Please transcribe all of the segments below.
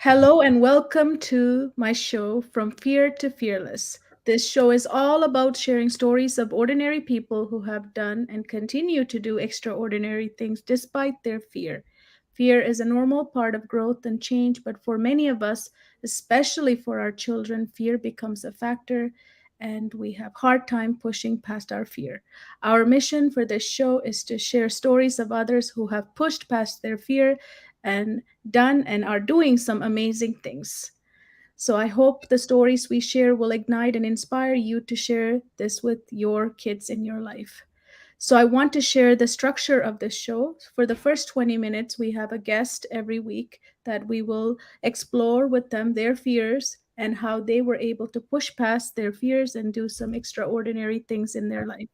Hello and welcome to my show, From Fear to Fearless. This show is all about sharing stories of ordinary people who have done and continue to do extraordinary things despite their fear. Fear is a normal part of growth and change, but for many of us, especially for our children, fear becomes a factor and we have hard time pushing past our fear. Our mission for this show is to share stories of others who have pushed past their fear and done and are doing some amazing things. So I hope the stories we share will ignite and inspire you to share this with your kids in your life. So I want to share the structure of this show. For the first 20 minutes, we have a guest every week that we will explore with them their fears and how they were able to push past their fears and do some extraordinary things in their life.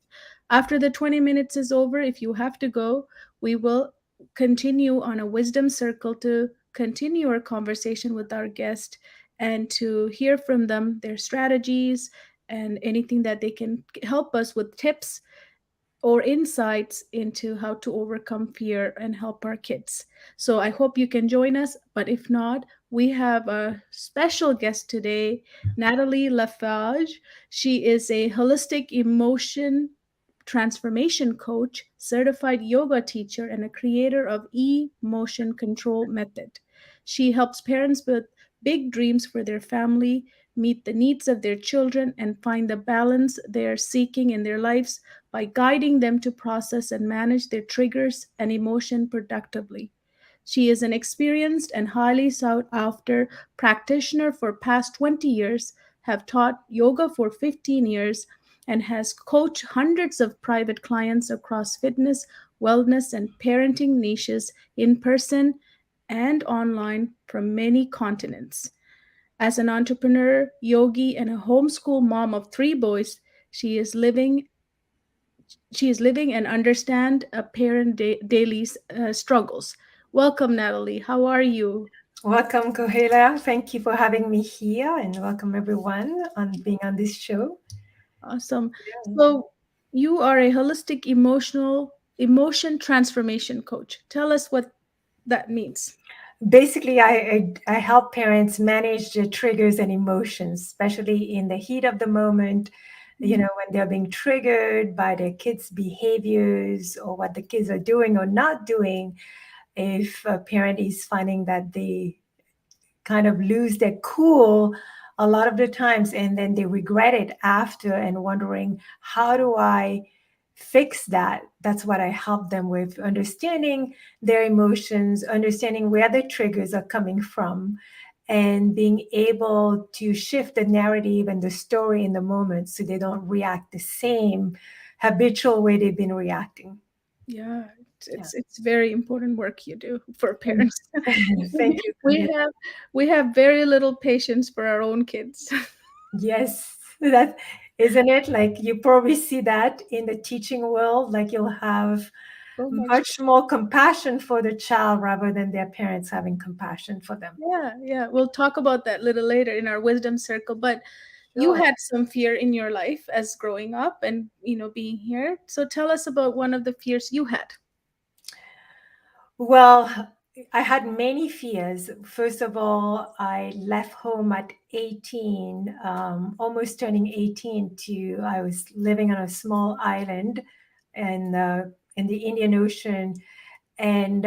After the 20 minutes is over, if you have to go, we will continue on a wisdom circle to continue our conversation with our guest and to hear from them their strategies and anything that they can help us with tips or insights into how to overcome fear and help our kids. So I hope you can join us. But if not, we have a special guest today, Nathalie LeFave. She is a holistic emotion transformation coach, certified yoga teacher, and a creator of emotion control method. She helps parents with big dreams for their family meet the needs of their children and find the balance they are seeking in their lives by guiding them to process and manage their triggers and emotion productively. She is an experienced and highly sought after practitioner for past 20 years, have taught yoga for 15 years, and has coached hundreds of private clients across fitness, wellness, and parenting niches in person and online from many continents. As an entrepreneur, yogi, and a homeschool mom of three boys, she is living and understand a parent daily struggles. Welcome, Natalie. How are you? Welcome, Kohela. Thank you for having me here, and welcome everyone on being on this show. Awesome. So you are a holistic emotion transformation coach. Tell us what that means. Basically, I help parents manage the triggers and emotions, especially in the heat of the moment. Mm. When they're being triggered by their kids' behaviors or what the kids are doing or not doing. If a parent is finding that they kind of lose their cool a lot of the times and then they regret it after and wondering, how do I fix that? That's what I help them with, understanding their emotions, understanding where the triggers are coming from, and being able to shift the narrative and the story in the moment so they don't react the same habitual way they've been reacting. Yeah, Yeah. it's very important work you do for parents. Thank you. we have we have very little patience for our own kids. Yes, that isn't it? Like you probably see that in the teaching world, like you'll have So much. much more compassion for the child rather than their parents having compassion for them. Yeah, yeah. We'll talk about that a little later in our wisdom circle. But you Sure. had some fear in your life as growing up and being here. So tell us about one of the fears you had. Well, I had many fears. First of all, I left home at 18, almost turning 18 I was living on a small island in the Indian Ocean. And,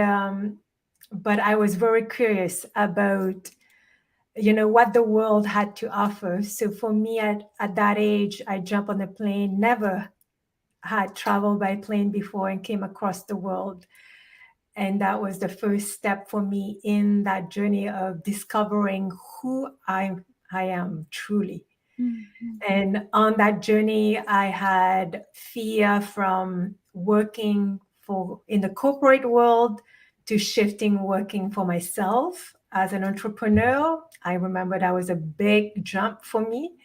but I was very curious about what the world had to offer. So for me at that age, I jumped on a plane, never had traveled by plane before, and came across the world. And that was the first step for me in that journey of discovering who I am truly. Mhm. And on that journey, I had fear from working for in the corporate world to shifting working for myself as an entrepreneur. I remember that was a big jump for me.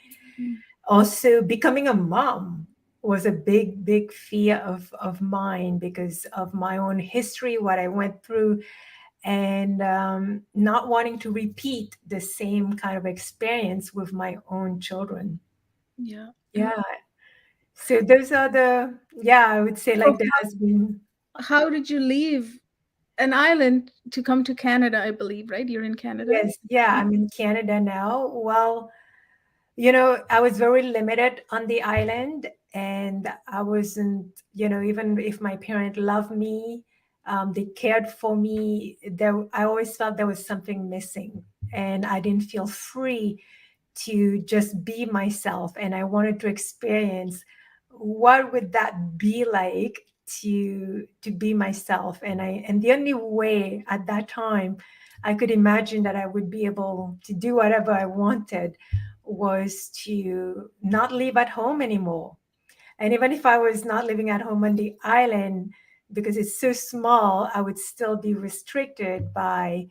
Also, becoming a mom was a big, big fear of mine because of my own history, what I went through, and not wanting to repeat the same kind of experience with my own children. Yeah. And Yeah. So those are the, yeah, I would say so like there has been, how did you leave? an island to come to Canada, I believe, right? You're in Canada? Yes, yeah, I'm in Canada now. Well, I was very limited on the island, and I wasn't, even if my parents loved me, they cared for me. I always felt there was something missing, and I didn't feel free to just be myself. And I wanted to experience what would that be like to be myself. And the only way at that time I could imagine that I would be able to do whatever I wanted was to not live at home anymore. And even if I was not living at home on the island, because it's so small, I would still be restricted by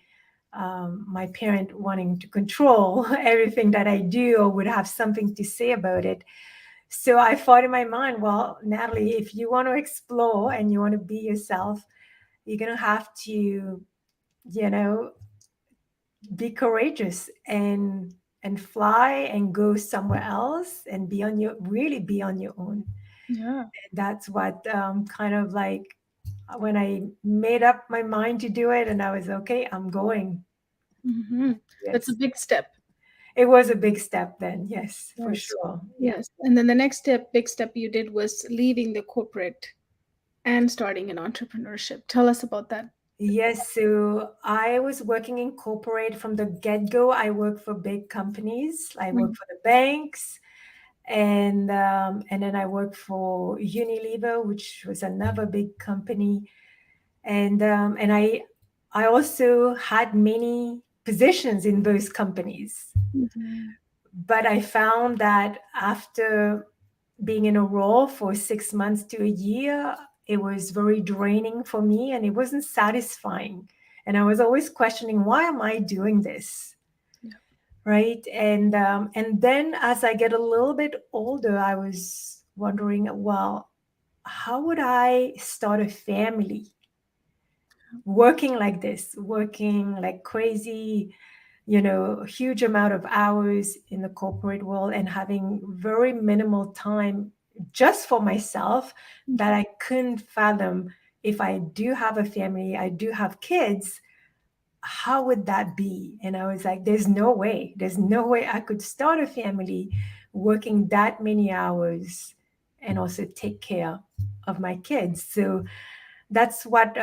my parent wanting to control everything that I do or would have something to say about it. So I thought in my mind, well, Natalie, if you want to explore and you want to be yourself, you're going to have to, be courageous and fly and go somewhere else and really be on your own. Yeah. That's what kind of like when I made up my mind to do it and I was okay, I'm going. Hmm. That's a Yes. big step. It was a big step then. Yes, for Yes. sure. Yeah. Yes. And then the next step, big step you did was leaving the corporate and starting an entrepreneurship. Tell us about that. Yes, so I was working in corporate from the get-go. I worked for big companies. I worked Mm. for the banks, and then I worked for Unilever, which was another big company. And I also had many positions in those companies. Mhm. But I found that after being in a role for 6 months to a year, it was very draining for me and it wasn't satisfying. And I was always questioning, why am I doing this? Yeah. Right. And then as I get a little bit older, I was wondering, well, how would I start a family working like this, working like crazy, a huge amount of hours in the corporate world and having very minimal time just for myself that Mhm. I couldn't fathom if I do have a family, I do have kids, how would that be? And I was like, there's no way I could start a family working that many hours and also take care of my kids. So that's what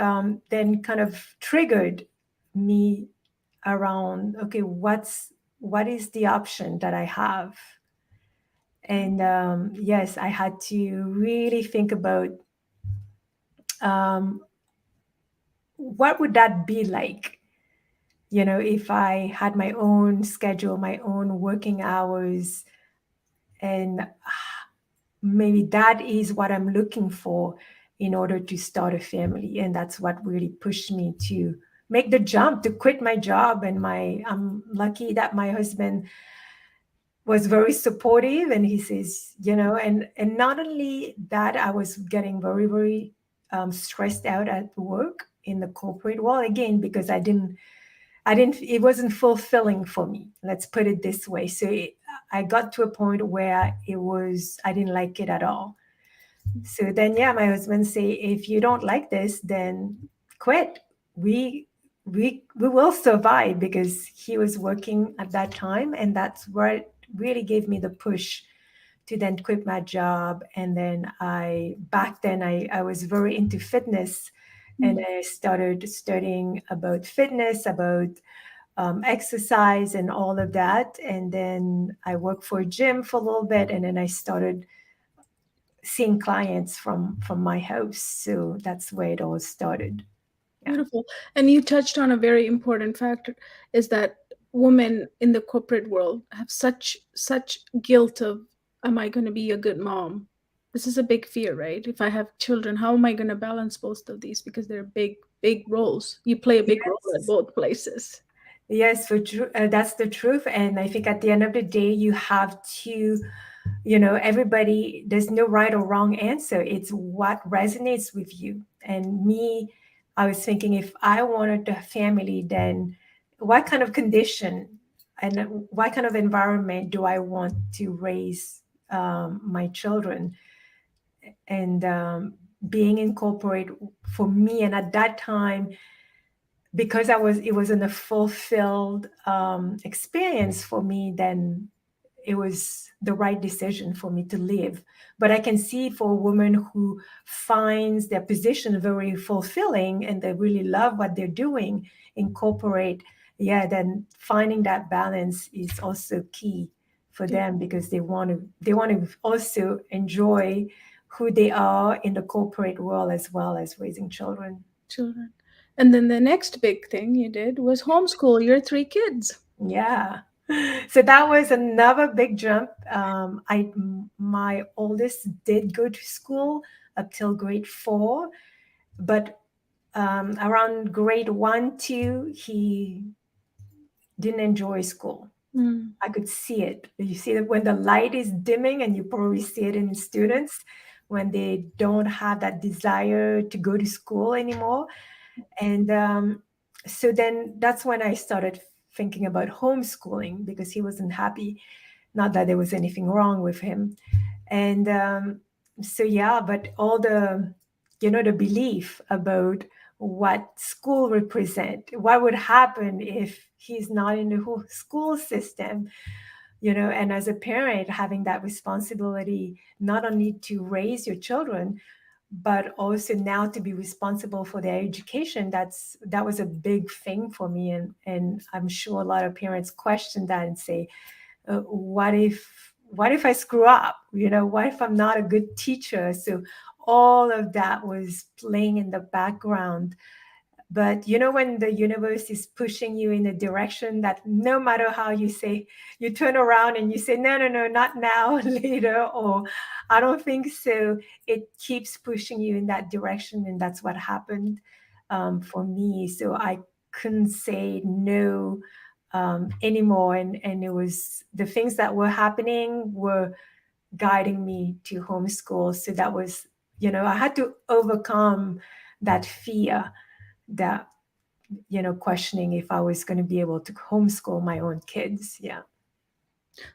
then kind of triggered me around, okay, what is the option that I have? And yes, I had to really think about um, what would that be like, if I had my own schedule, my own working hours, and maybe that is what I'm looking for in order to start a family. And that's what really pushed me to make the jump to quit my job. And I'm lucky that my husband was very supportive, and he says, and not only that, I was getting very, very stressed out at work in the corporate world again because it wasn't fulfilling for me. Let's put it this way. So I got to a point where I didn't like it at all. So then, yeah, my husband say, if you don't like this, then quit. We will survive, because he was working at that time, and that's where it really gave me the push to then quit my job. And then back then I was very into fitness, and Mm. I started studying about fitness, about exercise and all of that. And then I worked for a gym for a little bit, and then I started seeing clients from my house. So that's where it all started. Yeah. Beautiful. And you touched on a very important factor is that women in the corporate world have such guilt of, am I going to be a good mom? This is a big fear, right? If I have children, how am I going to balance both of these? Because they're big roles. You play a big role at Yes. both places. Yes, that's the truth. And I think at the end of the day, you have to, everybody, there's no right or wrong answer. It's what resonates with you. And me, I was thinking, if I wanted a family, then what kind of condition and what kind of environment do I want to raise my children? And being in corporate for me, and at that time, because it wasn't a fulfilled experience for me, then it was the right decision for me to leave. But I can see for a woman who finds their position very fulfilling and they really love what they're doing in corporate, yeah, then finding that balance is also key for Yeah, them, because they want to also enjoy who they are in the corporate world as well as raising children. children. And then the next big thing you did was homeschool your three kids. Yeah. So that was another big jump. My oldest did go to school up till grade 4, but around grade 1, 2, he didn't enjoy school. Mm, I could see it. You see that when the light is dimming, and you probably see it in students when they don't have that desire to go to school anymore. And so then that's when I started thinking about homeschooling, because he wasn't happy. Not that there was anything wrong with him. And so, yeah, but all the belief about what school represent, what would happen if he's not in the whole school system, and as a parent, having that responsibility not only to raise your children, but also now to be responsible for their education. That was a big thing for me, and I'm sure a lot of parents question that and say, what if I screw up? What if I'm not a good teacher? So all of that was playing in the background. But when the universe is pushing you in a direction that no matter how you say, you turn around and you say, no, no, no, not now, later, or I don't think so, it keeps pushing you in that direction. And that's what happened for me. So I couldn't say no anymore. And it was the things that were happening were guiding me to homeschool. So that was, I had to overcome that fear, that questioning if I was going to be able to homeschool my own kids. Yeah.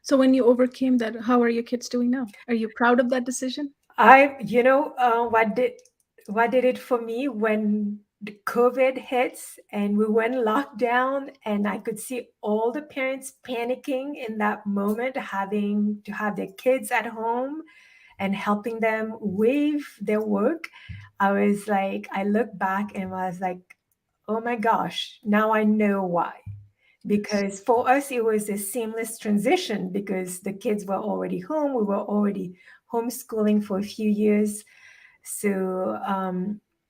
so when you overcame that, how are your kids doing now? Are you proud of that decision? What did it for me when the COVID hits and we went lockdown, and I could see all the parents panicking in that moment, having to have their kids at home and helping them with their work. I looked back and was like, oh my gosh, now I know why. Yes. Because for us it was a seamless transition, because the kids were already home, we were already homeschooling for a few years. So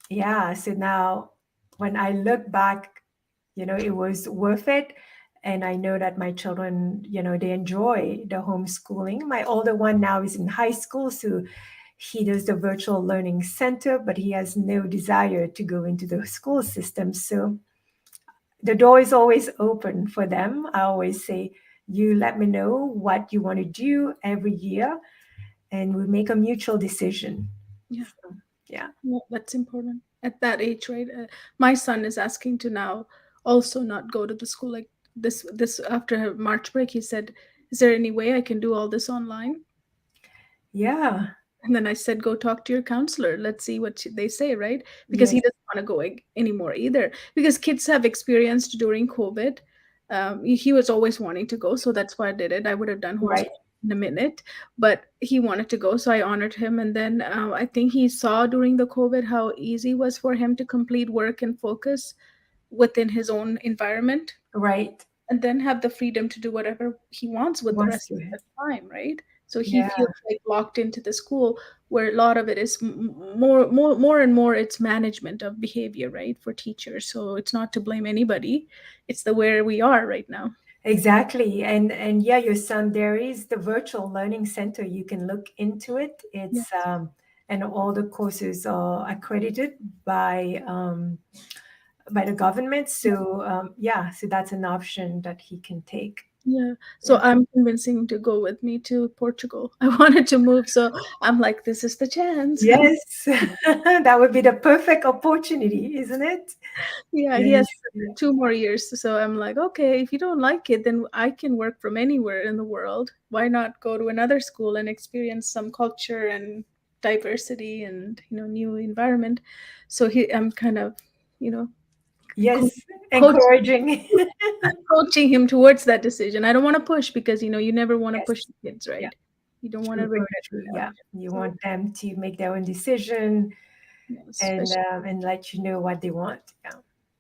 yeah, so now when I look back, it was worth it. And I know that my children, they enjoy the homeschooling. My older one now is in high school, so he does the virtual learning center, but he has no desire to go into the school system. So the door is always open for them. I always say, you let me know what you want to do every year, and we make a mutual decision. Yeah. So, yeah. Yeah, that's important at that age, right? My son is asking to now also not go to the school like this after March break. He said, "Is there any way I can do all this online?" Yeah. And then I said, "Go talk to your counselor. Let's see what they say, right?" Because he Yes. doesn't want to go anymore either. Because kids have experienced during COVID. He was always wanting to go, so that's why I did it. I would have done Right. homeschool in a minute, but he wanted to go, so I honored him. And then I think he saw during the COVID how easy it was for him to complete work and focus within his own environment Right. and then have the freedom to do whatever he wants He with the wants rest to. of the time, right? So he Yeah. feels like locked into the school where a lot of it is more and more it's management of behavior, right, for teachers. So it's not to blame anybody, it's the where we are right now. Exactly. And yeah, your son, there is the virtual learning center. You can look into it. Yeah, It's and all the courses are accredited by the government. So yeah, so that's an option that he can take. yeah. So Yeah. I'm convincing him to go with me to Portugal. I wanted to move, so I'm like, this is the chance. Yes, that would be the perfect opportunity, isn't it? Yeah, he has Yes. Yeah. 2 more years. So I'm like, okay, if you don't like it, then I can work from anywhere in the world. Why not go to another school and experience some culture and diversity and new environment? So I'm kind of, you know, Yes, coach, encouraging. coaching him towards that decision. I don't want to push because you never want to Yes. push the kids, Yeah. right? You don't want to True, regret very true. that. Yeah. You So want them to make their own decision yeah, especially. and let you know what they want. Yeah.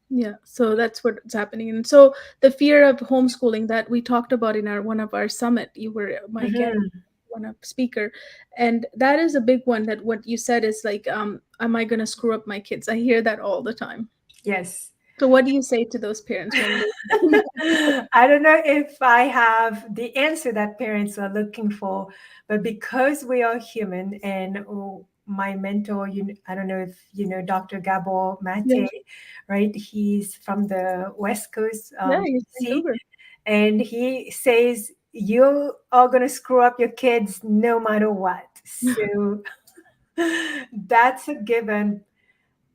Yeah, so that's what's happening. And so the fear of homeschooling that we talked about in our one of our summit, you were my guest, Hmm. one of speaker, and that is a big one. That what you said is like, am I going to screw up my kids? I hear that all the time. Yes. So what do you say to those parents when they? I don't know if I have the answer that parents are looking for, but because we are human, and my mentor, I don't know if you know Dr. Gabor Yeah, Mate, right? He's from the West Coast, yeah, you BC, Vancouver. and he says you are going to screw up your kids no matter what. So that's a given.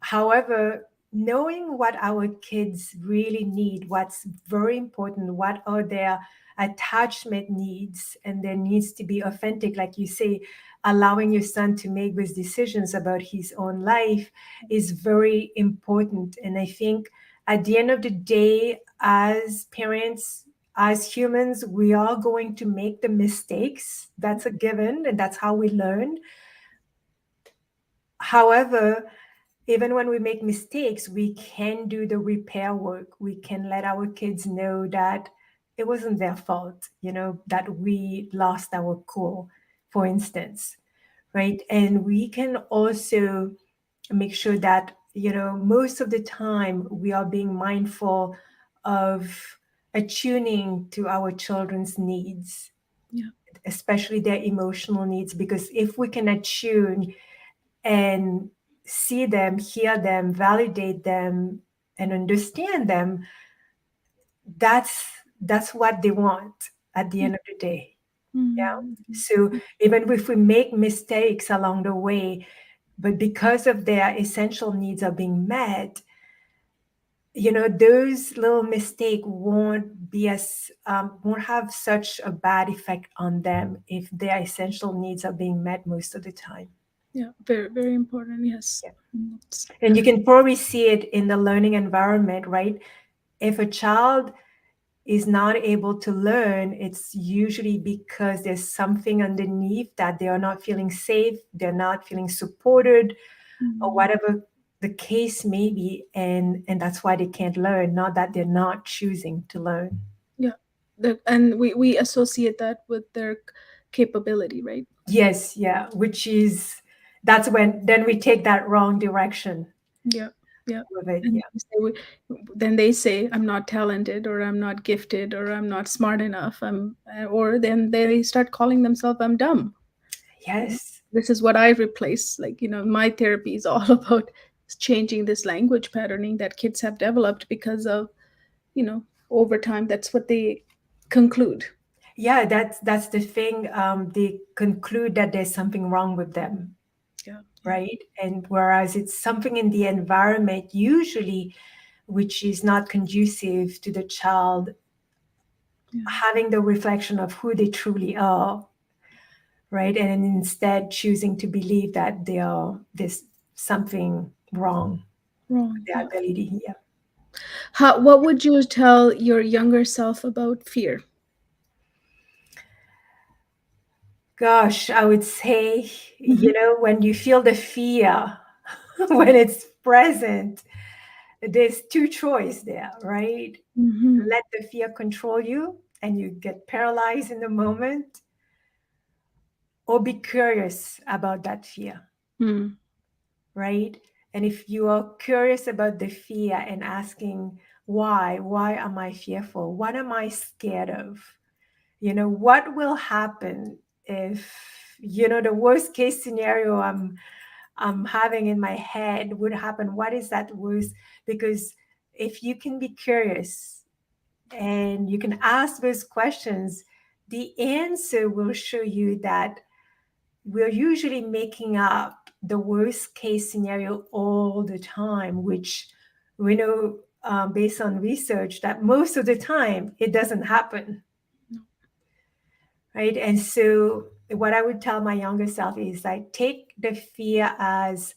However, knowing what our kids really need, what's very important, what are their attachment needs, and there needs to be authentic, like you say, allowing your son to make those decisions about his own life is very important. And I think at the end of the day, as parents, as humans, we are going to make the mistakes. That's a given, and that's how we learn. However, even when we make mistakes, we can do the repair work. We can let our kids know that it wasn't their fault, that we lost our cool, for instance, right? And we can also make sure that, most of the time we are being mindful of attuning to our children's needs, Yeah, especially their emotional needs, because if we can attune and see them, hear them, validate them, and understand them, that's that's what they want at the end of the day. Yeah. mm-hmm. So even if we make mistakes along the way, but because of their essential needs are being met, those little mistake won't have such a bad effect on them if their essential needs are being met most of the time. Yeah, very very important. Yes. Yeah. Mm, And you can probably see it in the learning environment, right? If a child is not able to learn, it's usually because there's something underneath that they are not feeling safe, they're not feeling supported, or mm, whatever the case may be, and that's why they can't learn, not that they're not choosing to learn. yeah, and we associate that with their capability, right? Yes, yeah, which is that's when then we take that wrong direction Yeah, yeah. with it. And Yeah. then they say I'm not talented, or I'm not gifted, or I'm not smart enough. Or then they start calling themselves I'm dumb. You know, Yes. this is what I replace. Like my therapy is all about changing this language patterning that kids have developed because of over time. That's what they conclude. Yeah, that's the thing. They conclude that there's something wrong with them, Yeah, yeah, right? And whereas it's something in the environment, usually, which is not conducive to the child yeah, having the reflection of who they truly are, right? And instead choosing to believe that there's something wrong wrong. with their Yeah. ability. Yeah. What would you tell your younger self about fear? Gosh, I would say, Hmm. when you feel the fear, when it's present, there's two choice there, right? Hmm. Let the fear control you and you get paralyzed in the moment, or be curious about that fear, Mm. right? And if you are curious about the fear and asking why am I fearful, what am I scared of, what will happen if, the worst case scenario I'm having in my head would happen, what is that worst? Because if you can be curious and you can ask those questions, the answer will show you that we're usually making up the worst case scenario all the time, which we know, based on research, that most of the time it doesn't happen, right? And so, what I would tell my younger self is like, take the fear as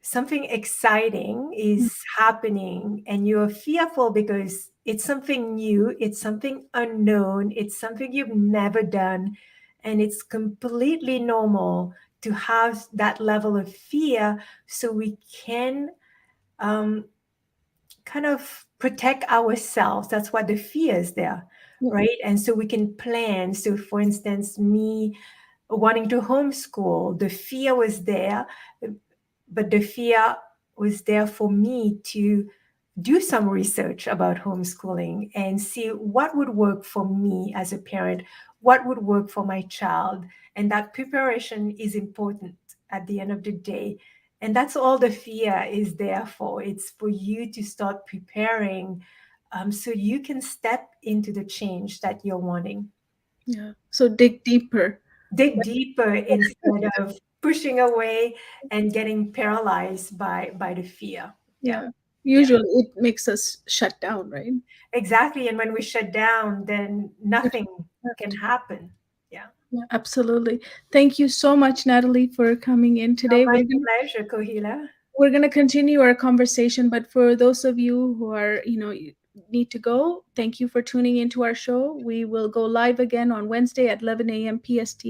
something exciting is happening and you're fearful because it's something new, it's something unknown, it's something you've never done. And it's completely normal to have that level of fear so we can um, kind of protect ourselves. That's why the fear is there, Yeah. right? And so we can plan. So, for instance, me wanting to homeschool, the fear was there, but the fear was there for me to do some research about homeschooling and see what would work for me as a parent, what would work for my child. And that preparation is important at the end of the day. And that's all the fear is there for. It's for you to start preparing so you can step into the change that you're wanting. Yeah. So dig deeper. Dig deeper instead of pushing away and getting paralyzed by the fear. Yeah. Yeah. Yeah. Usually it makes us shut down, right? Exactly. And when we shut down, then There's nothing can left. happen. Yeah. Yeah, absolutely. Thank you so much, Natalie, for coming in Oh, today. my pleasure, Kohila. We're going to continue our conversation, but for those of you who are, need to go, thank you for tuning into our show. We will go live again on Wednesday at 11 a.m. PST.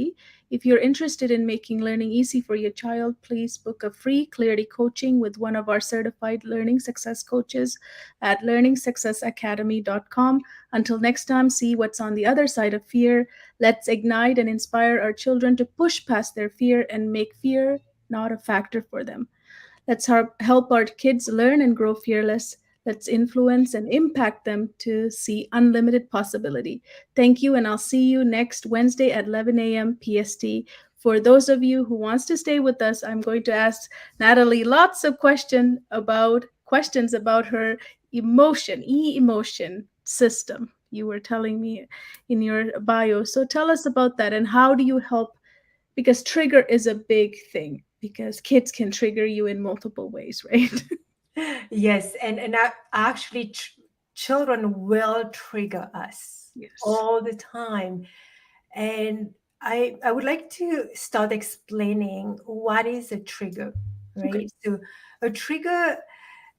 If you're interested in making learning easy for your child, please book a free Clarity coaching with one of our certified learning success coaches at learningsuccessacademy.com. Until next time, see what's on the other side of fear. Let's ignite and inspire our children to push past their fear and make fear not a factor for them. Let's help our kids learn and grow fearless. Let's influence and impact them to see unlimited possibility. Thank you, and I'll see you next Wednesday at 11 a.m. PST. For those of you who wants to stay with us, I'm going to ask Natalie lots of questions about her emotion system. You were telling me in your bio. So tell us about that and how do you help, because trigger is a big thing because kids can trigger you in multiple ways, right? Yes. And actually, children will trigger us Yes. all the time. And I would like to start explaining what is a trigger, Okay. right? So, a trigger,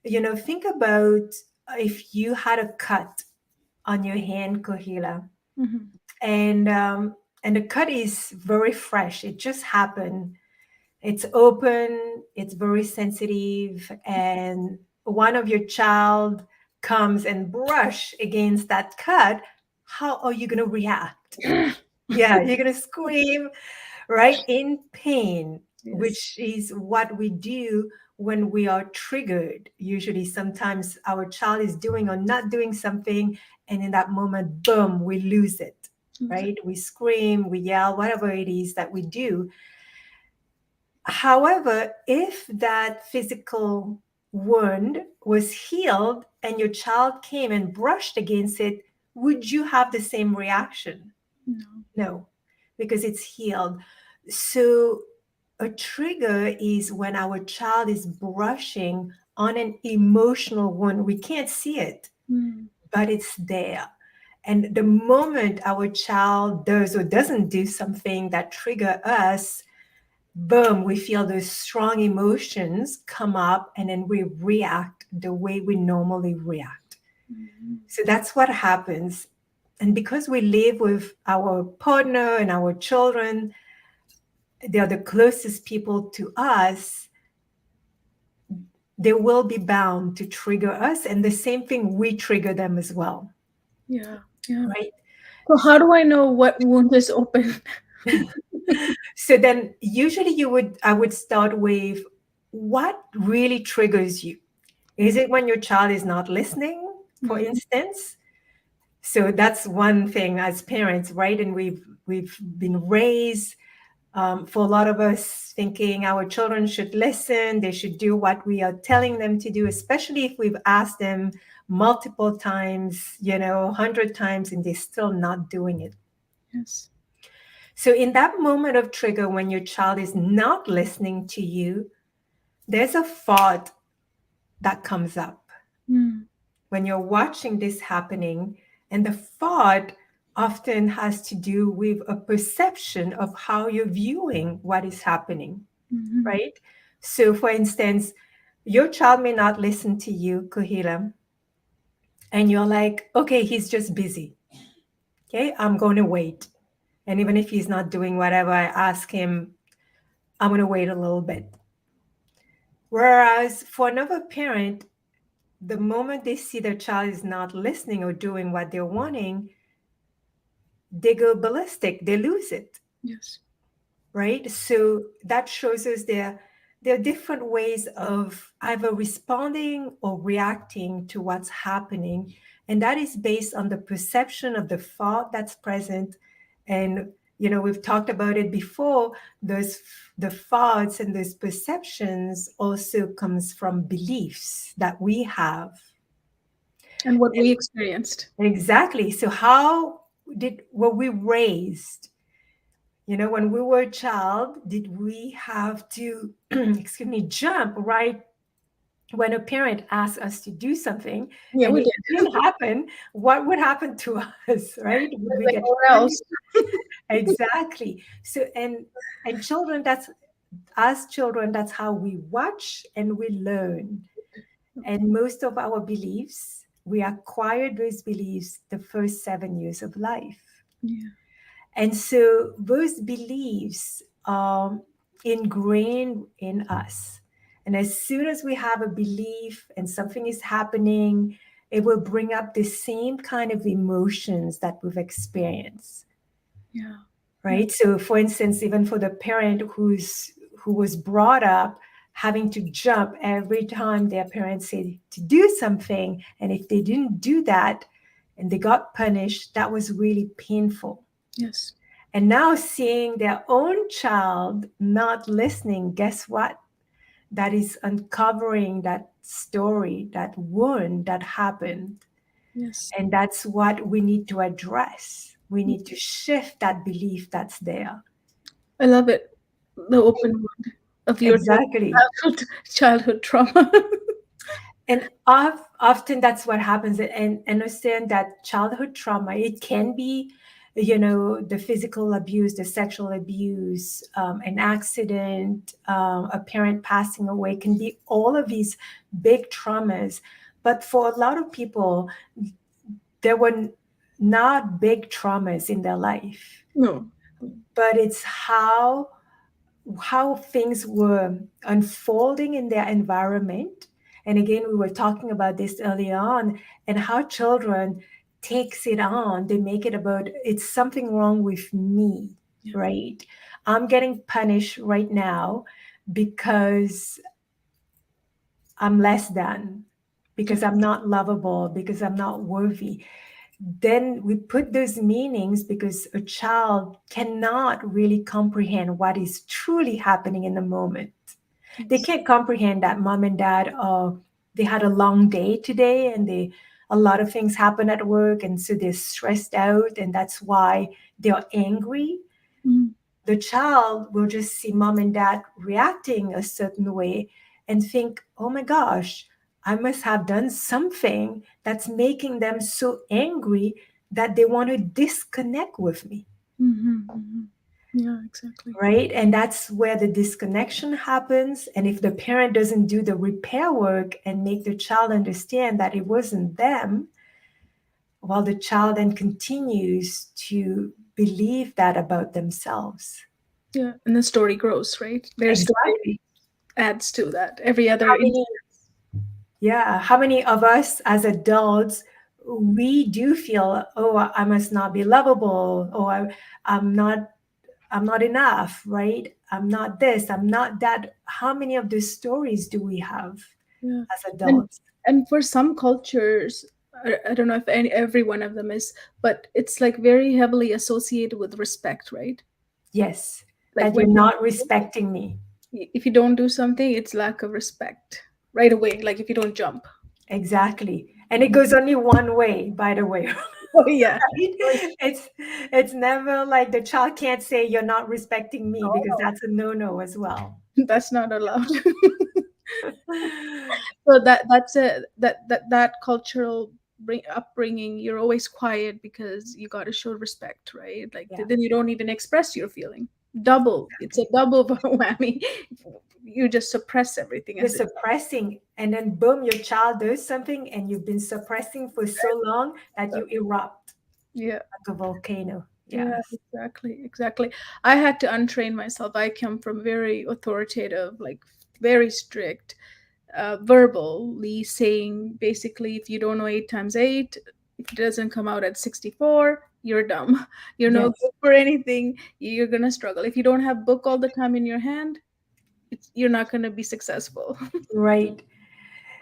think about if you had a cut on your hand, Kohila, Mm-hmm. and um, and the cut is very fresh. It just happened. It's open. It's very sensitive, and one of your child comes and brush against that cut. How are you going to react? Yeah, you're going to scream, right? In pain, Yes. which is what we do when we are triggered. Usually, sometimes our child is doing or not doing something, and in that moment, boom, we lose it, right? We scream, we yell, whatever it is that we do. However, if that physical wound was healed and your child came and brushed against it, would you have the same reaction? No. No, because it's healed. So, a trigger is when our child is brushing on an emotional wound. We can't see it, Mm. but it's there. And the moment our child does or doesn't do something that trigger us, boom, we feel those strong emotions come up and then we react the way we normally react. Mhm. So that's what happens. And because we live with our partner and our children, they are the closest people to us, they will be bound to trigger us. And the same thing, we trigger them as well, Yeah. Yeah. right? So how do I know what wound is open? So then usually I would start with what really triggers you. Is it when your child is not listening, for Mm. instance? So that's one thing as parents, right? And we've been raised for a lot of us thinking our children should listen, they should do what we are telling them to do, especially if we've asked them multiple times, 100 times, and they're still not doing it. Yes. So in that moment of trigger, when your child is not listening to you, there's a thought that comes up Mm. when you're watching this happening. And the thought often has to do with a perception of how you're viewing what is happening, Mhm. right? So, for instance, Your child may not listen to you, Kuhila, and you're like, okay, he's just busy. Okay, I'm going to wait. And even if he's not doing whatever I ask him, I'm going to wait a little bit. Whereas for another parent, the moment they see their child is not listening or doing what they're wanting, they go ballistic, they lose it. Yes. Right? So that shows us there are different ways of either responding or reacting to what's happening. And that is based on the perception of the thought that's present. And, we've talked about it before. Those the thoughts and those perceptions also comes from beliefs that we have. And what we experienced. Exactly. So how were we raised? When we were a child, did we have to, excuse me, jump right when a parent asked us to do something? Yeah, And we if did. it didn't happen, what would happen to us, right? Would we Like, get or else. punished? Exactly. So, and children, as children, that's how we watch and we learn. And most of our beliefs, we acquired those beliefs the first 7 years of life. Yeah. And so those beliefs are ingrained in us. And as soon as we have a belief and something is happening, it will bring up the same kind of emotions that we've experienced. Yeah. Yeah. Right. So for instance, even for the parent who was brought up having to jump every time their parents said to do something, and if they didn't do that and they got punished, that was really painful. Yes. And now seeing their own child not listening, guess what? That is uncovering that story, that wound that happened. Yes. And that's what we need to address. We need to shift that belief that's there. I love it. The open wound of your Exactly. childhood trauma. And often that's what happens. And understand that childhood trauma, it can be, the physical abuse, the sexual abuse, an accident, a parent passing away, can be all of these big traumas. But for a lot of people, there were not big traumas in their life, No. but it's how things were unfolding in their environment. And again, we were talking about this earlier on, and how children takes it on. They make it about it's something wrong with me, Yeah. right? I'm getting punished right now because I'm less than, Yeah. because I'm not lovable, because I'm not worthy. Then we put those meanings because a child cannot really comprehend what is truly happening in the moment. They Yes. can't comprehend that mom and dad they had a long day today, and they a lot of things happen at work, and so they're stressed out, and that's why they're angry. Mm. The child will just see mom and dad reacting a certain way and think, oh my gosh, I must have done something that's making them so angry that they want to disconnect with me. Mm-hmm. Mm-hmm. Yeah, exactly. Right. And that's where the disconnection happens. And if the parent doesn't do the repair work and make the child understand that it wasn't them, while the child then continues to believe that about themselves. Yeah. And the story grows, right? Their story Exactly. adds to that. Every other How many, yeah, how many of us as adults, we do feel, oh, I must not be lovable, or I'm not, I'm not enough, right? I'm not this, I'm not that. How many of these stories do we have yeah. as And adults? and for some cultures, I don't know if every one of them is, but it's like very heavily associated with respect, right? Yes, Like that when you're not respecting me. if you don't do something, it's lack of respect right away. Like if you don't jump. Exactly. And it goes only one way, by the way. Oh yeah. Right? Like, It's never like the child can't say you're not respecting me, because no, that's a no-no as well. that's not allowed. So that's a that cultural upbringing. You're always quiet because you got to show respect, right? Like Yeah. then you don't even express your feeling. Double. It's a double whammy. you just suppress everything You're as it. suppressing, and then boom, your child does something, and you've been suppressing for so long that you erupt Yeah. like a volcano. Yeah, Yes. exactly, exactly. I had to untrain myself. I come from very authoritative, like very strict, verbally saying basically, if you don't know 8 times 8, if it doesn't come out at 64, you're dumb. You're no Yes. good for anything. You're gonna struggle. If you don't have book all the time in your hand, you're not gonna be successful. Right.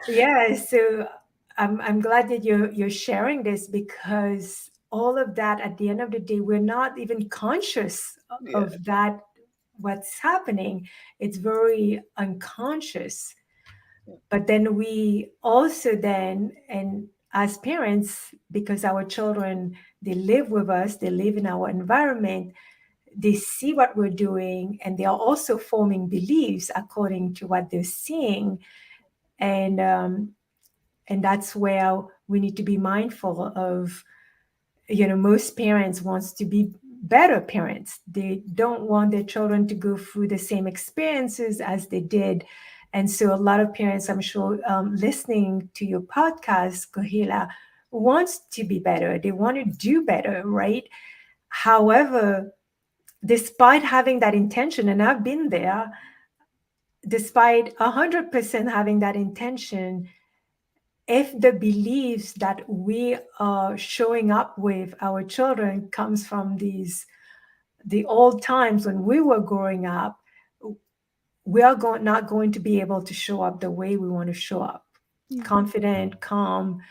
Yeah. So I'm glad that you're sharing this, because all of that, at the end of the day, we're not even conscious Yeah, of that, what's happening. It's very unconscious. But then we also then, and as parents, because our children, they live with us, they live in our environment, they see what we're doing, and they are also forming beliefs according to what they're seeing. And um, and that's where we need to be mindful of. Most parents wants to be better parents. They don't want their children to go through the same experiences as they did. And so a lot of parents, I'm sure, listening to your podcast, Kohila, wants to be better. They want to do better, right? However, despite having that intention, and I've been there, despite 100% having that intention, if the beliefs that we are showing up with our children comes from the old times when we were growing up, we are not going to be able to show up the way we want to show up, yeah, confident, calm,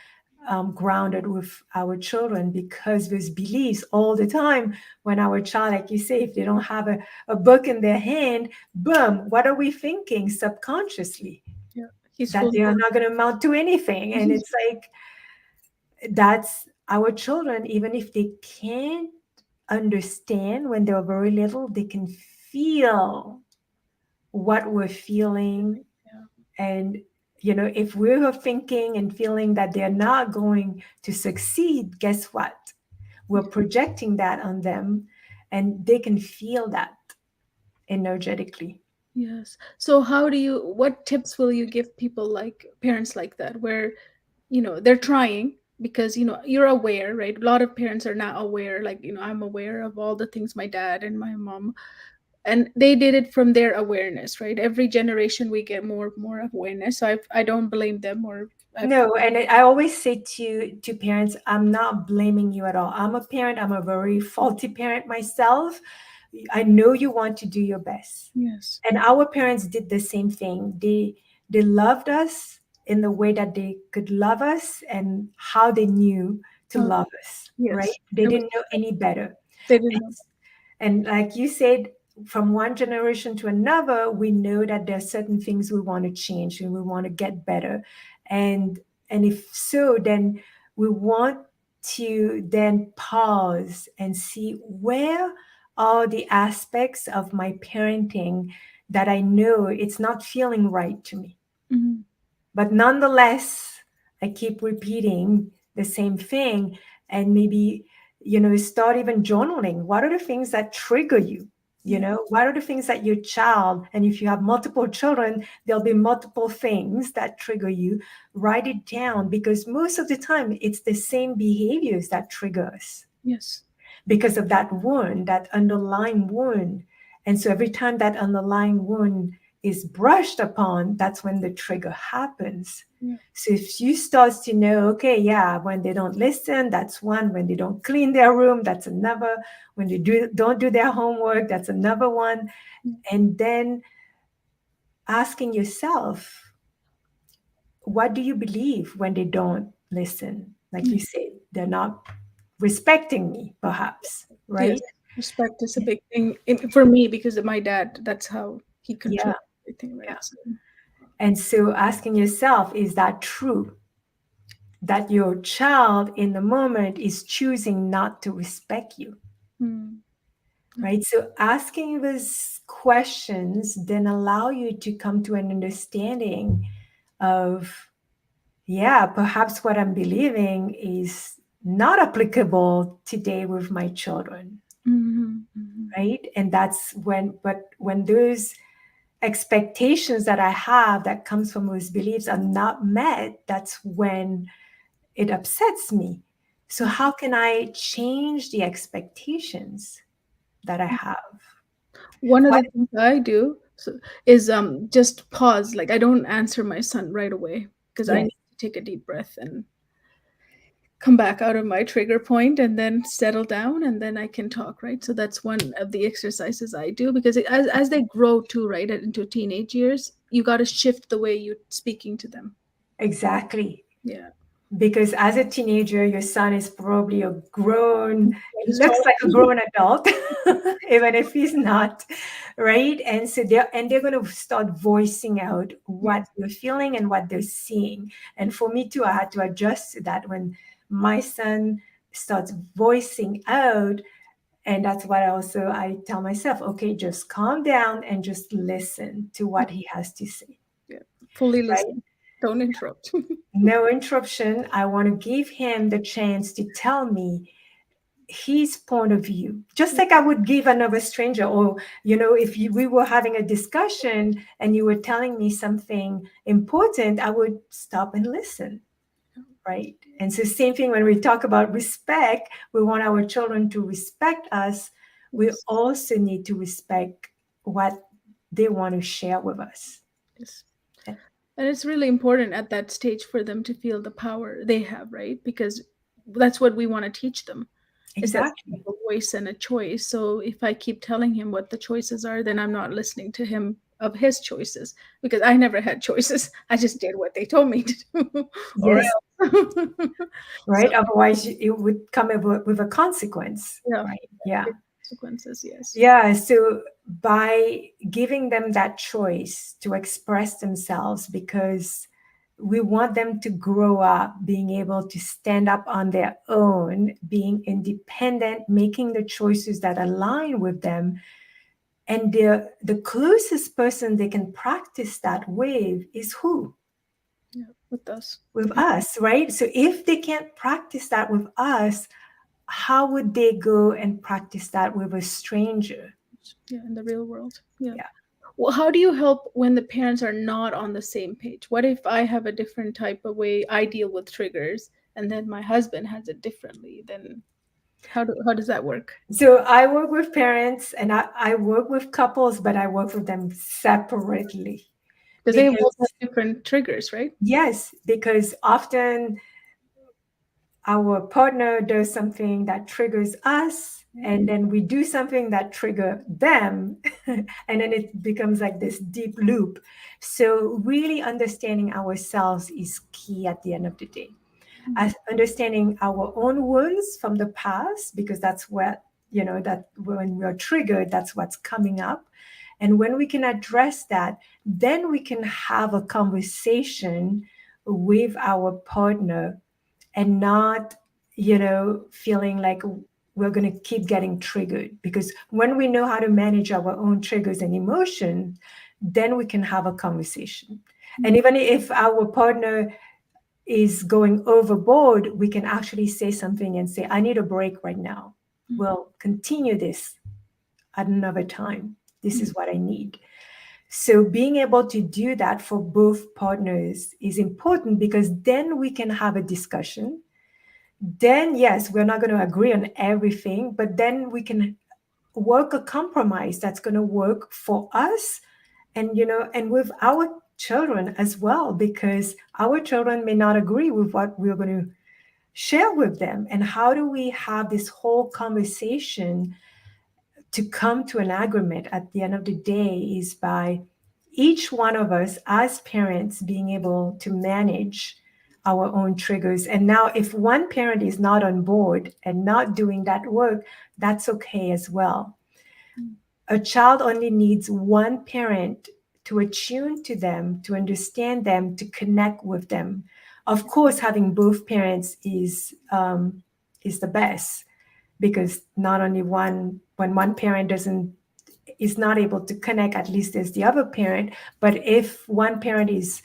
grounded with our children, because there's beliefs all the time. When our child, like you say, if they don't have a book in their hand, boom, what are we thinking subconsciously? yeah. He's That full. they are not going to amount to anything. And it's like, that's our children, even if they can't understand when they're very little, they can feel what we're feeling. Yeah, And if we're thinking and feeling that they're not going to succeed, guess what, we're projecting that on them, and they can feel that energetically. yes. So how do you? What tips will you give people like parents like that, where they're trying, because you're aware, right? A lot of parents are not aware, like I'm aware of all the things my dad and my mom, and they did it from their awareness, right? Every generation we get more awareness, so I don't blame them, or I. No, and I always say to parents, I'm not blaming you at all. I'm a parent. I'm a very faulty parent myself. I know you want to do your best. Yes. And our parents did the same thing. They loved us in the way that they could love us, and how they knew to Oh, love us, right? yes, They it was, didn't know any better. they didn't know. And like you said, from one generation to another, we know that there are certain things we want to change and we want to get better. And if so, then we want to then pause and see, where are the aspects of my parenting that I know it's not feeling right to me. Mhm. But nonetheless, I keep repeating the same thing, and maybe, start even journaling. What are the things that trigger you? Yeah. What are the things that your child, and if you have multiple children, there'll be multiple things that trigger you. Write it down, because most of the time it's the same behaviors that trigger us, Yes. because of that wound, that underlying wound. And so every time that underlying wound is brushed upon, that's when the trigger happens. Yeah. So if you start to know, okay, yeah, when they don't listen, that's one. When they don't clean their room, that's another. When they don't do their homework, that's another one. Yeah. And then asking yourself, what do you believe when they don't listen? Like Yeah. you said, they're not respecting me, perhaps, Yes. right? Respect is a big thing for me, because of my dad. That's how he Yeah. controlled everything, Yeah. right? So, And so asking yourself, is that true? That your child in the moment is choosing not to respect you, mm, yeah. right? So asking these questions then allow you to come to an understanding of, yeah, perhaps what I'm believing is not applicable today with my children, Mhm, mhm. right? And that's when, but when those expectations that I have that comes from those beliefs are not met, that's when it upsets me. So how can I change the expectations that I have? One of What the things I do is just pause. Like I don't answer my son right away because I yes, need to take a deep breath and come back out of my trigger point and then settle down and then I can talk, right? So that's one of the exercises I do because as they grow too, right, into teenage years, you got to shift the way you're speaking to them. exactly. Yeah. Because as a teenager, your son is probably a grown, He's looks 12. like a grown adult, even if he's not, right? And so they're going to start voicing out Yes. what they're feeling and what they're seeing. And for me too, I had to adjust to that when my son starts voicing out. And that's what I tell myself, okay, just calm down and just listen to what he has to say, Yeah. Fully right? listen. Don't interrupt. No interruption. I want to give him the chance to tell me his point of view, just like I would give another stranger. Or, if we were having a discussion and you were telling me something important, I would stop and listen, right? And so, same thing when we talk about respect, we want our children to respect us. We Yes. also need to respect what they want to share with us. Yes. And it's really important at that stage for them to feel the power they have, right? Because that's what we want to teach them is that they Exactly. have a voice and a choice. So if I keep telling him what the choices are, then I'm not listening to him of his choices because I never had choices. I just did what they told me to do or Yes. else. So Right? Otherwise, it would come with a consequence, yeah, right? Yeah. big consequences, yes. Yeah. So by giving them that choice to express themselves, because we want them to grow up being able to stand up on their own, being independent, making the choices that align with them. And the closest person they can practice that with is who? Yeah, with us. With us, right? So if they can't practice that with us, how would they go and practice that with a stranger? Yeah, in the real world. Yeah. Yeah. Well, how do you help when the parents are not on the same page? What if I have a different type of way I deal with triggers and then my husband has it differently? Then how does that work? So I work with parents and I work with couples, but I work with them separately Because they both have because, different triggers, right? yes, because often our partner does something that triggers us, Yeah. and then we do something that trigger them, and then it becomes like this deep loop. So really understanding ourselves is key at the end of the day. Mhm. As understanding our own wounds from the past, because that's what, that when we are triggered, that's what's coming up. And when we can address that, then we can have a conversation with our partner and not, feeling like we're going to keep getting triggered. Because when we know how to manage our own triggers and emotions, then we can have a conversation. And even if our partner is going overboard, we can actually say something and say, I need a break right now. Mhm. We'll continue this at another time. This Mhm. is what I need. So, being able to do that for both partners is important because then we can have a discussion. Then, yes, we're not going to agree on everything, but then we can work a compromise that's going to work for us and and with our children as well, because our children may not agree with what we're going to share with them. And how do we have this whole conversation to come to an agreement at the end of the day is by each one of us as parents being able to manage our own triggers. And now if one parent is not on board and not doing that work, that's okay as well. A child only needs one parent to attune to them, to understand them, to connect with them. Of course, having both parents is the best, because not only one, when one parent doesn't is not able to connect, at least there's the other parent. But if one parent is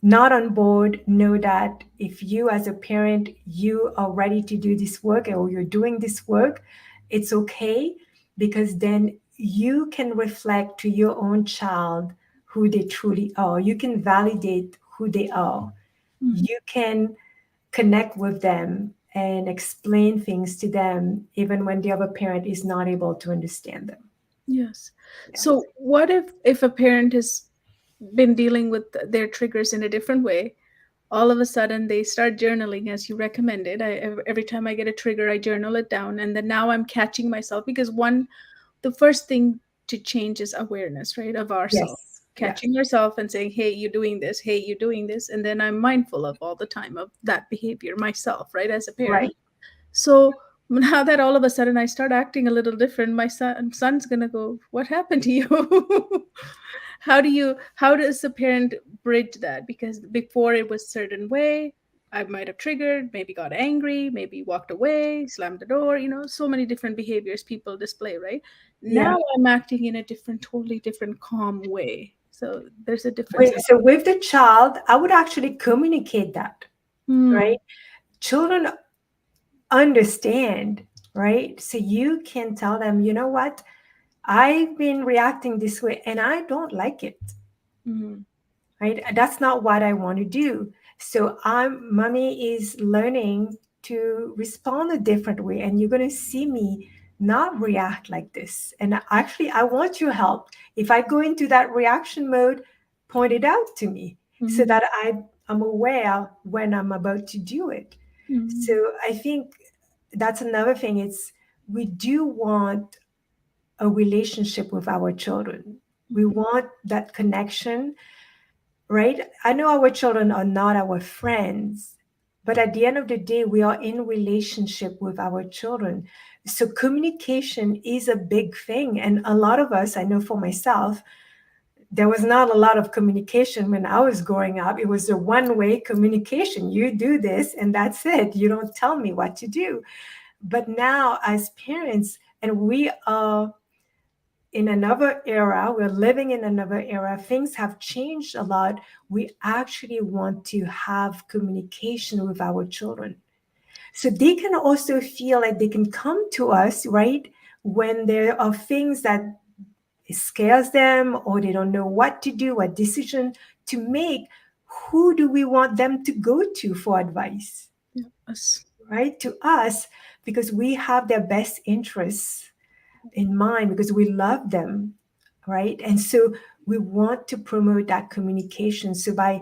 not on board, know that if you as a parent, you are ready to do this work or you're doing this work, it's okay, because then you can reflect to your own child who they truly are. You can validate who they are. Mhm. You can connect with them and explain things to them, even when the other parent is not able to understand them. Yes. Yes. So what if a parent has been dealing with their triggers in a different way? All of a sudden they start journaling as you recommended. Every time I get a trigger, I journal it down, and then now I'm catching myself because the first thing to change is awareness, right, of ourselves. Yes. Yes. Catching yourself and saying, "Hey, you're doing this. Hey, you're doing this," and then I'm mindful of all the time of that behavior myself, right, as a parent. Right. So now that all of a sudden I start acting a little different, my son's gonna go, "What happened to you?" How does a parent bridge that? Because before it was certain way, I might have triggered, maybe got angry, maybe walked away, slammed the door, so many different behaviors people display, right? Yeah. Now I'm acting in a different, totally different, calm way. So there's a difference. So with the child, I would actually communicate that, Hmm. right? Children understand, right? So you can tell them, you know what? I've been reacting this way and I don't like it, Hmm. right? That's not what I want to do. So mommy is learning to respond a different way, and you're going to see me not react like this. And actually, I want your help. If I go into that reaction mode, point it out to me so Hmm. that I'm aware when I'm about to do it. Hmm. So I think that's another thing. It's we do want a relationship with our children. We Hmm. want that connection, right? I know our children are not our friends, but at the end of the day, we are in relationship with our children. So communication is a big thing. And a lot of us, I know for myself, there was not a lot of communication when I was growing up. It was a one-way communication. You do this and that's it. You don't tell me what to do. But now as parents, and we are in another era, we're living in another era, things have changed a lot. We actually want to have communication with our children. So they can also feel like they can come to us, right? When there are things that scares them or they don't know what to do, what decision to make, who do we want them to go to for advice? Yeah. Us. Right? To us, because we have their best interests in mind, because we love them, right? And so we want to promote that communication. So by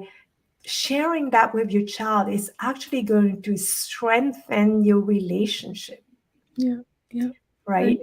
sharing that with your child, is actually going to strengthen your relationship, Yeah. Yeah. right?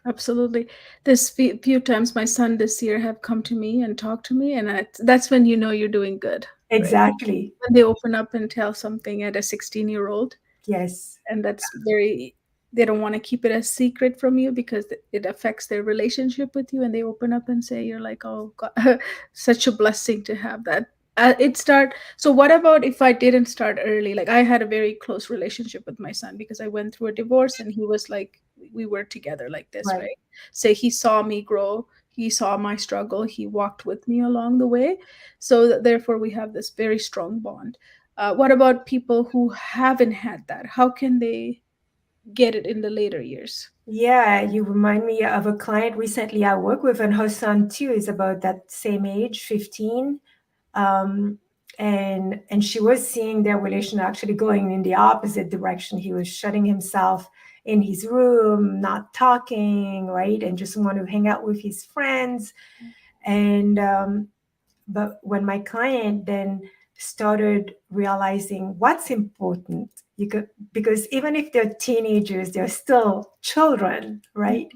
Absolutely. This few times my son this year have come to me and talked to me, and that's when you know you're doing good, right? Exactly. When they open up and tell something at a 16-year-old, Yes. and that's very, they don't want to keep it a secret from you because it affects their relationship with you, and they open up and say, you're like, oh God, such a blessing to have that. It start So what about if I didn't start early? Like, I had a very close relationship with my son because I went through a divorce, and he was like, we were together like this, Right. right? So he saw me grow, he saw my struggle, he walked with me along the way. So therefore we have this very strong bond. What about people who haven't had that? How can they get it in the later years? Yeah, you remind me of a client recently I worked with, and her son too is about that same age, 15. Um, and she was seeing their relation actually going in the opposite direction. He was shutting himself in his room, not talking, right, and just want to hang out with his friends. And but when my client then started realizing what's important, you could, because even if they're teenagers, they're still children, Yeah. right?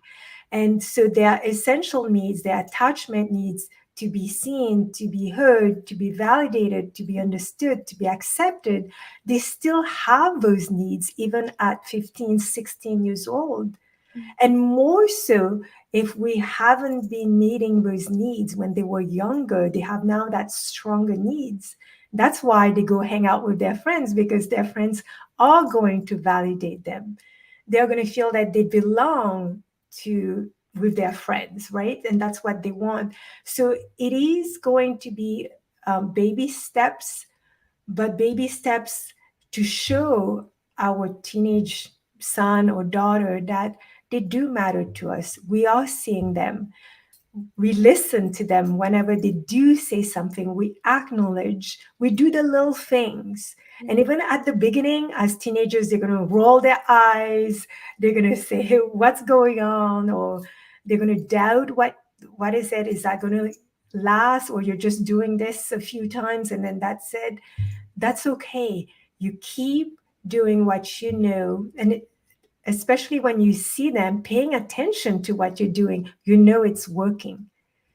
And so their essential needs, their attachment needs, to be seen, to be heard, to be validated, to be understood, to be accepted, they still have those needs even at 15, 16 years old. And more so, if we haven't been meeting those needs when they were younger, they have now that stronger needs. That's why they go hang out with their friends, because their friends are going to validate them. They're going to feel that they belong to with their friends, right? And that's what they want. So it is going to be baby steps, but baby steps to show our teenage son or daughter that they do matter to us. We are seeing them. we listen to them whenever they do say something. We acknowledge, we do the little things. And even at the beginning, as teenagers, they're going to roll their eyes, they're going to say, "Hey, what's going on?" Or they're going to doubt what is it? Is that going to last? Or you're just doing this a few times and then that's it? That's okay. You keep doing what you know. And especially when you see them paying attention to what you're doing, you know it's working.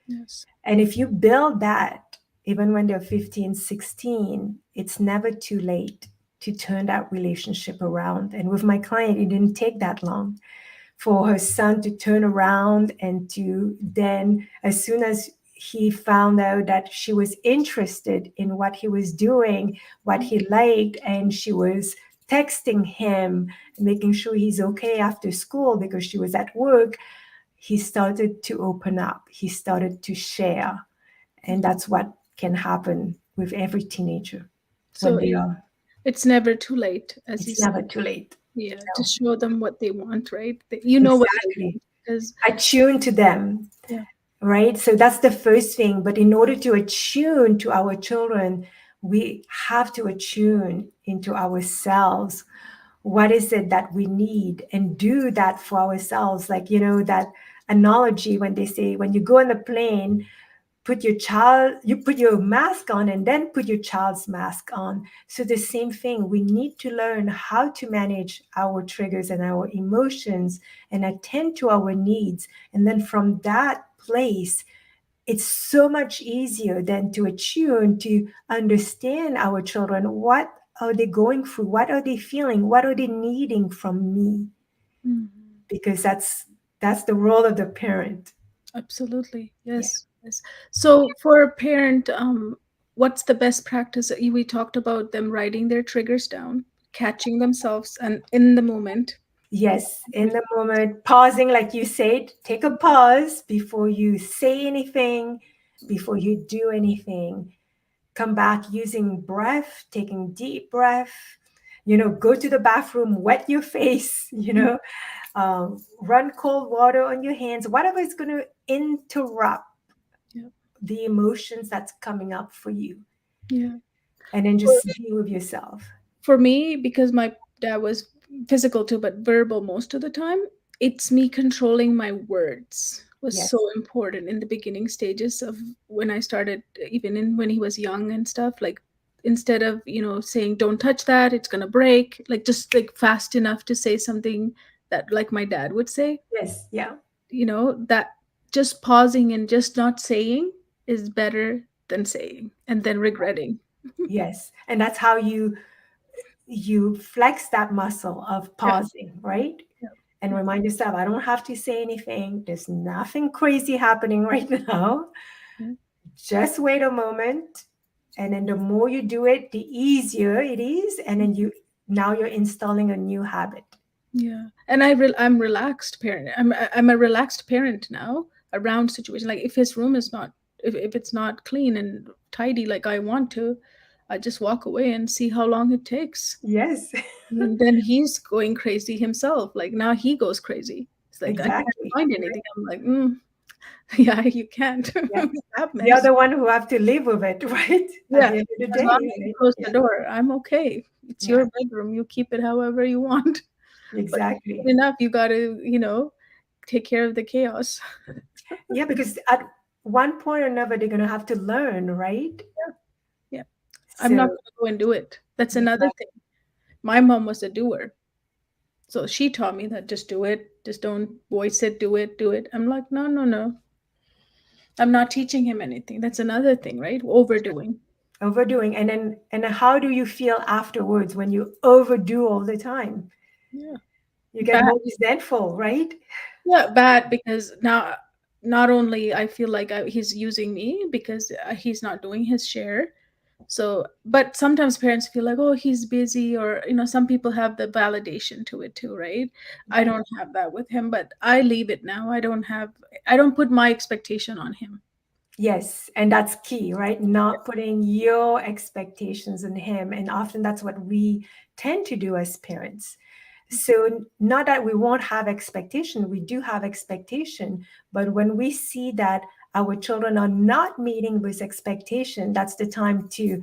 Yes. And if you build that, even when they're 15, 16, it's never too late to turn that relationship around. And with my client, it didn't take that long for her son to turn around and to then, as soon as he found out that she was interested in what he was doing, what he liked, and she was texting him, making sure he's okay after school because she was at work, he started to open up. He started to share. And that's what can happen with every teenager when So they are, it's never too late, as you it's said. never too late. Yeah, to No, show them what they want, right? You know what they exactly. want because Attune to them, yeah, right? So that's the first thing. But in order to attune to our children, we have to attune into ourselves. What is it that we need and do that for ourselves? Like, that analogy when they say, when you go on the plane, you put your mask on and then put your child's mask on. So the same thing, we need to learn how to manage our triggers and our emotions and attend to our needs. And then from that place, it's so much easier than to attune to understand our children. What are they going through? What are they feeling? What are they needing from me? mhm, Because that's the role of the parent. absolutely. Yeah. Yes, yes. So for a parent, what's the best practice? We talked about them writing their triggers down, catching themselves, and in the moment. Yes, in the moment, pausing, like you said, take a pause before you say anything, before you do anything. Come back using breath, taking deep breath. Go to the bathroom, wet your face. Run cold water on your hands. Whatever is going to interrupt Yeah, the emotions that's coming up for you, yeah. and then just be with yourself. For me, because my dad was physical too, but verbal most of the time, it's me controlling my words was so Yes, important in the beginning stages of when I started, even in when he was young and stuff. Like instead of saying "don't touch that, it's gonna break," like just like fast enough to say something that like my dad would say. yes, yeah, That just pausing and just not saying is better than saying and then regretting. yes. And that's how you flex that muscle of Yeah, pausing, right? yeah, And remind yourself, I don't have to say anything. There's nothing crazy happening right now. yeah. Just wait a moment. And then the more you do it, the easier it is. And then you're installing a new habit. Yeah, and I'm relaxed parent. I'm a relaxed parent now around situation. Like if his room is not if it's not clean and tidy like I want to, I just walk away and see how long it takes. Yes, And then he's going crazy himself. Like now he goes crazy. It's like I can't exactly. find anything. I'm like, yeah, you can't. Yeah. That You're mess. the one who have to live with it, right? At Yeah, the end of the as long day, as you right? close the Yeah. door, I'm okay. It's Yeah, your bedroom. You keep it however you want. But exactly. good enough, you got to, take care of the chaos. Yeah, because at one point or another, they're going to have to learn, right? Yeah. I'm not So, gonna go and do it. That's another exactly. thing. My mom was a doer. So she taught me that just do it. Just don't voice it, do it, do it. I'm like, no, no, no. I'm not teaching him anything. That's another thing, right? Overdoing. Overdoing. And then how do you feel afterwards when you overdo all the time? Yeah. You get Bad. more resentful, right? Yeah, bad because now not only I feel like he's using me because he's not doing his share. So, but sometimes parents feel like, oh, he's busy, or, some people have the validation to it too, right? I Yes. don't have that with him, but I leave it now. I don't put my expectation on him. Yes, and that's key, right? Not putting your expectations on him. And often that's what we tend to do as parents. So not that we won't have expectation, we do have expectation, but when we see that our children are not meeting those expectations, that's the time to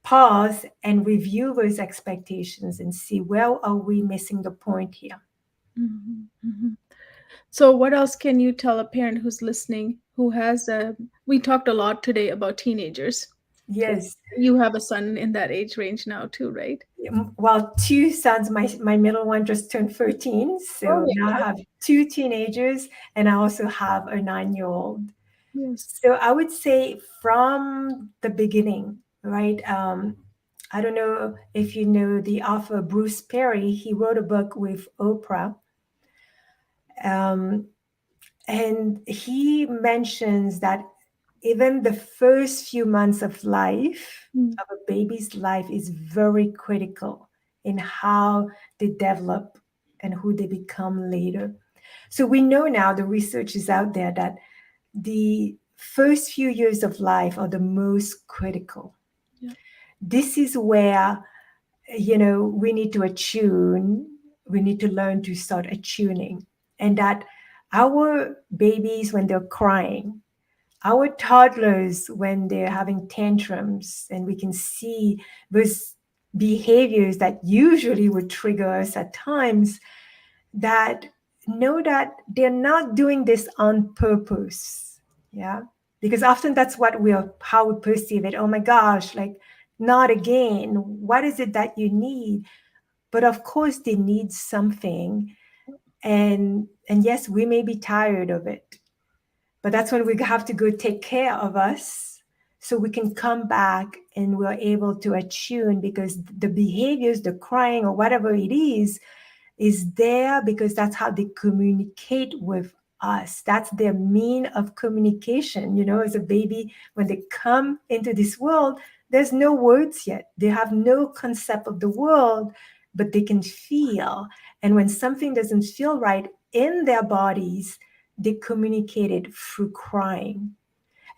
pause and review those expectations and see where are we missing the point here. Mhm, mhm. So, what else can you tell a parent who's listening who has a? We talked a lot today about teenagers because Yes. you have a son in that age range now too, right? Well, two sons, my middle one just turned 13. Oh, So now I yeah. have two teenagers and I also have a 9-year-old. Yes. So I would say from the beginning, right? I don't know if you know the author Bruce Perry. He wrote a book with Oprah. Um, and he mentions that even the first few months of life, Mm, of a baby's life, is very critical in how they develop and who they become later. So we know now, the research is out there, that the first few years of life are the most critical. yeah. This is where, we need to attune, we need to learn to start attuning. And that our babies, when they're crying, our toddlers, when they're having tantrums, and we can see those behaviors that usually would trigger us at times, that know that they're not doing this on purpose. Yeah. Because often that's what we are, how we perceive it. Oh my gosh, like, not again. What is it that you need? But of course they need something. And yes, we may be tired of it, but that's when we have to go take care of us, so we can come back and we're able to attune, because the behaviors, the crying or whatever it is there because that's how they communicate with us. That's their mean of communication. As a baby, when they come into this world, there's no words yet. They have no concept of the world, but they can feel. And when something doesn't feel right in their bodies, they communicate it through crying.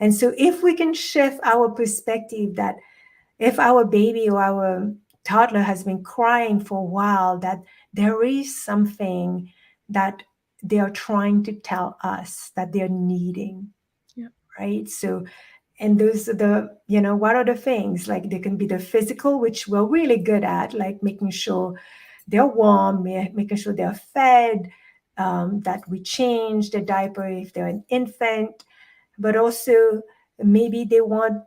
And so, if we can shift our perspective, that if our baby or our toddler has been crying for a while, that there is something that they are trying to tell us that they're needing, Yeah. right? So, and those are what are the things? Like, they can be the physical, which we're really good at, like making sure they're warm, making sure they're fed, that we change the diaper if they're an infant, but also maybe they want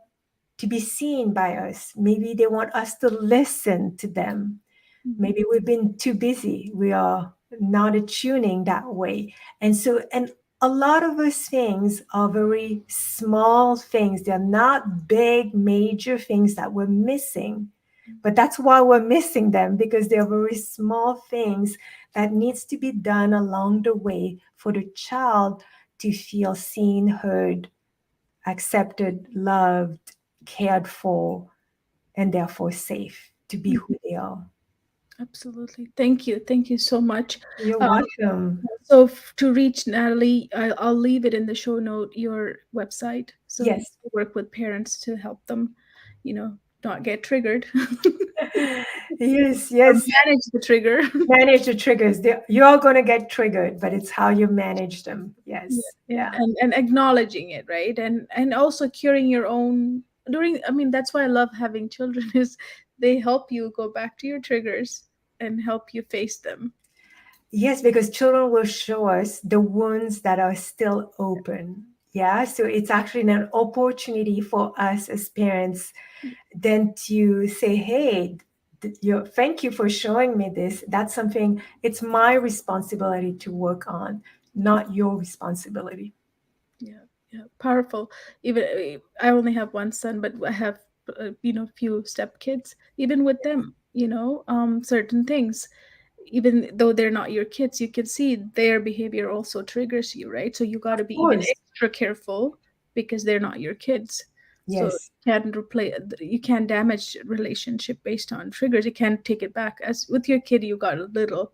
to be seen by us. Maybe they want us to listen to them. Mhm. Maybe we've been too busy. We are not attuning that way. And a lot of those things are very small things. They're not big, major things that we're missing. But that's why we're missing them, because they're very small things that needs to be done along the way for the child to feel seen, heard, accepted, loved, cared for, and therefore safe to be who Mhm. they are. Absolutely. Thank you. Thank you so much. You're Um, welcome. so to reach Natalie, I'll leave it in the show note, your website, so you Yes. can work with parents to help them, you know, not get triggered Yes, or yes. manage the trigger. Manage the triggers. You're going to get triggered, but it's how you manage them. Yeah, Yes. yeah, Yeah. and acknowledging it, right? And also curing your own during. I mean, that's why I love having children is they help you go back to your triggers and help you face them. Yes, because children will show us the wounds that are still open. Yeah. So it's actually an opportunity for us as parents then to say, hey, thank you for showing me this. That's something, it's my responsibility to work on, not your responsibility. Yeah, yeah, powerful. Even I only have one son, but I have few stepkids. Even with them, certain things, even though they're not your kids, you can see their behavior also triggers you, right? So you got to Of be even course. extra careful because they're not your kids. So Yes. you can't damage relationship based on triggers. You can't take it back. As with your kid, you got a little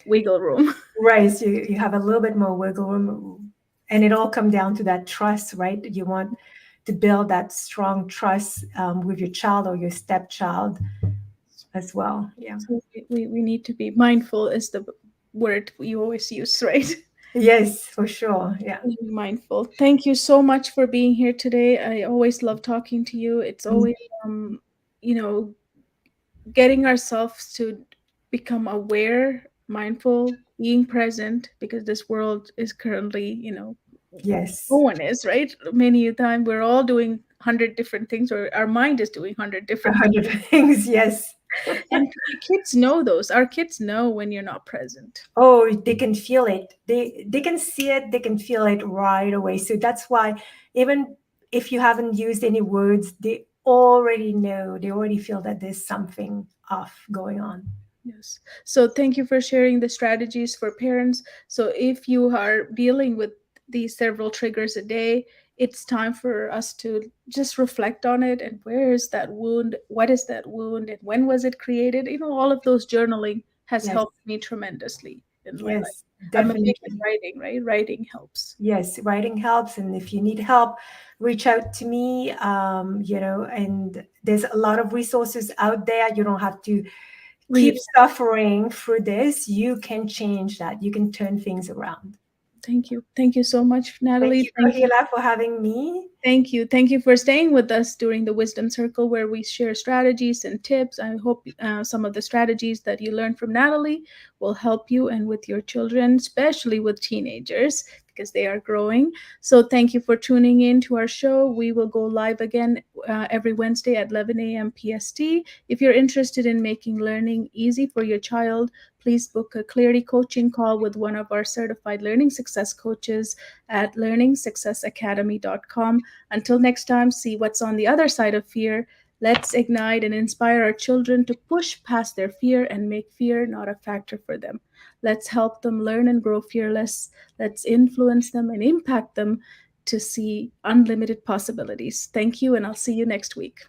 wiggle room. Right. So you have a little bit more wiggle room. And it all come down to that trust, right? You want to build that strong trust with your child or your stepchild. as well. Yeah. So we need to be mindful is the word you always use, right? Yes, for sure. Yeah. Being mindful. Thank you so much for being here today. I always love talking to you. It's always you know, getting ourselves to become aware, mindful, being present, because this world is currently, no Yes. one is, right? Many a time we're all doing 100 different things, or our mind is doing 100 A different things. hundred things. Yes. And kids know those. Our kids know when you're not present. Oh, they can feel it. They can see it, they can feel it right away. So that's why even if you haven't used any words, they already know, they already feel that there's something off going on. Yes. So thank you for sharing the strategies for parents. So if you are dealing with these several triggers a day, it's time for us to just reflect on it, and where is that wound? What is that wound? And when was it created? All of those journaling has Yes. helped me tremendously in my life. Yes, I'm a big in definitely. writing, right? Writing helps. Yes, writing helps. And if you need help, reach out to me. And there's a lot of resources out there. You don't have to keep Read. suffering through this. You can change that. You can turn things around. Thank you. Thank you so much, Thank Natalie. you, Thank you. Rahila, for having me. Thank you. Thank you for staying with us during the Wisdom Circle, where we share strategies and tips. I hope some of the strategies that you learned from Natalie will help you and with your children, especially with teenagers, because they are growing. So, thank you for tuning in to our show. We will go live again every Wednesday at 11 a.m. PST. If you're interested in making learning easy for your child, please book a Clarity coaching call with one of our certified learning success coaches at learningsuccessacademy.com. Until next time, see what's on the other side of fear. Let's ignite and inspire our children to push past their fear and make fear not a factor for them. Let's help them learn and grow fearless. Let's influence them and impact them to see unlimited possibilities. Thank you, and I'll see you next week.